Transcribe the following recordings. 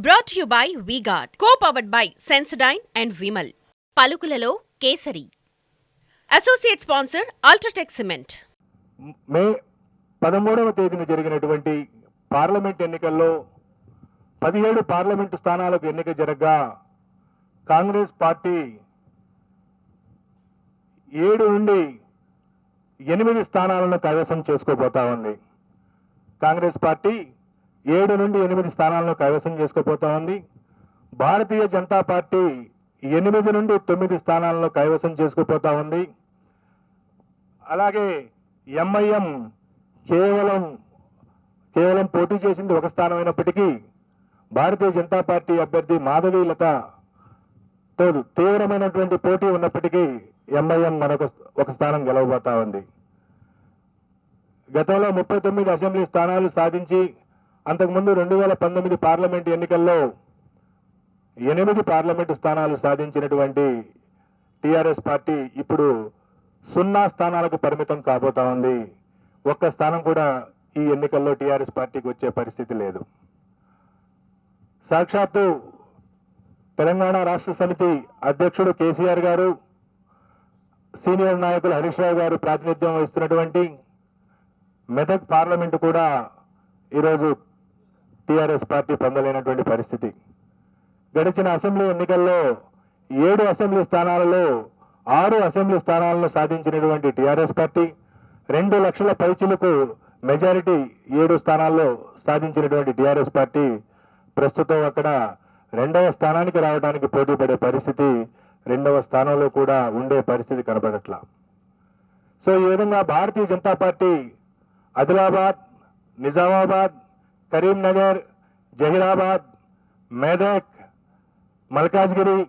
Brought to you by V-Guard, co-powered by Sensodyne and Vimal. పలుకులలో Kesari. Associate sponsor UltraTech cement. May 13వ తేదీన జరిగినటువంటి parliament ఎన్నికల్లో 17 parliament స్థానాలకు ఎన్నిక జరగగా కాంగ్రెస్ పార్టీ 7 నుండి 8 స్థానాలను కైవసం చేసుకోబోతా ఉంది. కాంగ్రెస్ పార్టీ 7 నుండి 8 స్థానాలను కైవసం చేసుకోబోతా ఉంది. భారతీయ జనతా పార్టీ 8 నుండి 9 స్థానాలను కైవసం చేసుకోబోతా ఉంది. అలాగే ఎంఐఎం కేవలం పోటీ చేసింది ఒక స్థానం అయినప్పటికీ భారతీయ జనతా పార్టీ అభ్యర్థి మాధవీలతతో తీవ్రమైనటువంటి పోటీ ఉన్నప్పటికీ ఎంఐఎం ఒక స్థానం గెలవబోతా ఉంది. గతంలో 39 అసెంబ్లీ స్థానాలు సాధించి అంతకుముందు 2019 పార్లమెంట్ ఎన్నికల్లో 8 పార్లమెంటు స్థానాలు సాధించినటువంటి టీఆర్ఎస్ పార్టీ ఇప్పుడు 0 స్థానాలకు పరిమితం కాబోతా ఉంది. ఒక్క స్థానం కూడా ఈ ఎన్నికల్లో టీఆర్ఎస్ పార్టీకి వచ్చే పరిస్థితి లేదు. సాక్షాత్తు తెలంగాణ రాష్ట్ర సమితి అధ్యక్షుడు కేసీఆర్ గారు, సీనియర్ నాయకులు హరీష్ రావు గారు ప్రాతినిధ్యం వహిస్తున్నటువంటి మెదక్ పార్లమెంటు కూడా ఈరోజు టీఆర్ఎస్ పార్టీ పొందలేనటువంటి పరిస్థితి. గడిచిన అసెంబ్లీ ఎన్నికల్లో 7 అసెంబ్లీ స్థానాలలో 6 అసెంబ్లీ స్థానాలను సాధించినటువంటి టీఆర్ఎస్ పార్టీ 2 లక్షల పైచిలకు మెజారిటీ 7 స్థానాల్లో సాధించినటువంటి టీఆర్ఎస్ పార్టీ ప్రస్తుతం అక్కడ 2వ స్థానానికి రావడానికి పోటీ పడే పరిస్థితి, 2వ స్థానంలో కూడా ఉండే పరిస్థితి కనబడట్లా. సో ఈ విధంగా భారతీయ జనతా పార్టీ ఆదిలాబాద్, నిజామాబాద్, కరీంనగర్, జహీరాబాద్, మెదక్, మల్కాజ్గిరి,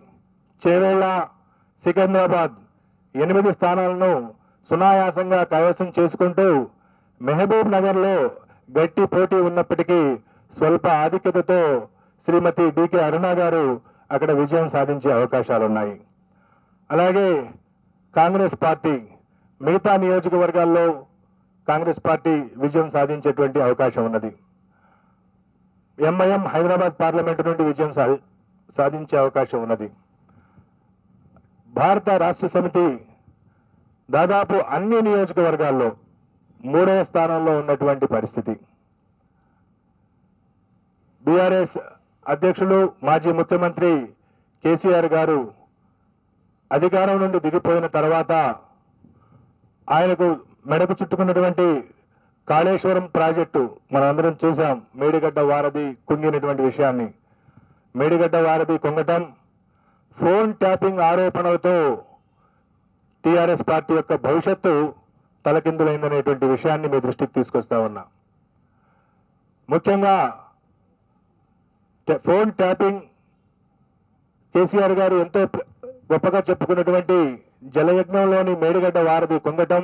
చేవెళ్ల, సికింద్రాబాద్ 8 స్థానాలను సునాయాసంగా కైవసం చేసుకుంటూ మహబూబ్ నగర్లో గట్టి పోటీ ఉన్నప్పటికీ స్వల్ప ఆధిక్యతతో శ్రీమతి డికే అరుణ గారు అక్కడ విజయం సాధించే అవకాశాలున్నాయి. అలాగే కాంగ్రెస్ పార్టీ మిగతా నియోజకవర్గాల్లో కాంగ్రెస్ పార్టీ విజయం సాధించేటువంటి అవకాశం ఉన్నది. ఎంఐఎం హైదరాబాద్ పార్లమెంటు నుండి విజయం సాధించే అవకాశం ఉన్నది. భారత రాష్ట్ర సమితి దాదాపు అన్ని నియోజకవర్గాల్లో 3వ స్థానంలో ఉన్నటువంటి పరిస్థితి. బీఆర్ఎస్ అధ్యక్షులు మాజీ ముఖ్యమంత్రి కేసీఆర్ గారు అధికారం నుండి దిగిపోయిన తర్వాత ఆయనకు మెడకు చుట్టుకున్నటువంటి కాళేశ్వరం ప్రాజెక్టు మనందరం చూసాం. మేడిగడ్డ వారధి కుంగినటువంటి విషయాన్ని, మేడిగడ్డ వారధి కుంగటం, ఫోన్ ట్యాపింగ్ ఆరోపణలతో టీఆర్ఎస్ పార్టీ యొక్క భవిష్యత్తు తలకిందులైందనేటువంటి విషయాన్ని మీ దృష్టికి తీసుకొస్తా ఉన్నా. ముఖ్యంగా ఫోన్ ట్యాపింగ్, కేసీఆర్ గారు ఎంతో గొప్పగా చెప్పుకున్నటువంటి జలయజ్ఞంలోని మేడిగడ్డ వారధి కుంగటం,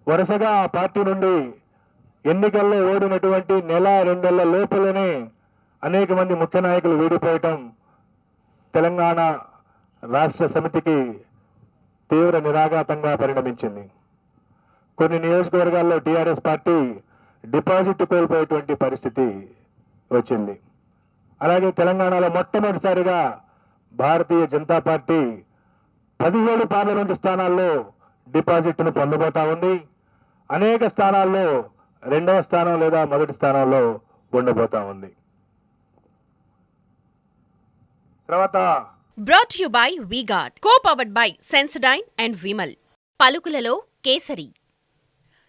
వరుసగా ఆ పార్టీ నుండి ఎన్నికల్లో ఓడినటువంటి 1-2 నెలల లోపలనే అనేక మంది ముఖ్య నాయకులు వీడిపోయటం తెలంగాణ రాష్ట్ర సమితికి తీవ్ర నిరాఘాతంగా పరిణమించింది. కొన్ని నియోజకవర్గాల్లో టీఆర్ఎస్ పార్టీ డిపాజిట్ కోల్పోయేటువంటి పరిస్థితి వచ్చింది. అలాగే తెలంగాణలో మొట్టమొదటిసారిగా భారతీయ జనతా పార్టీ 17 పార్లమెంటు స్థానాల్లో డిపాజిట్ను పొందబోతా ఉంది. అనేక స్థానాల్లో 2వ స్థానం లేదా మొదటి స్థానంలో ఉండబోతా ఉంది. తర్వాత Brought to you by V-Guard, co-powered by Sensodyne and Vimal. పలుకులలో Kesari.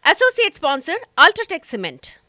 Associate sponsor UltraTech cement.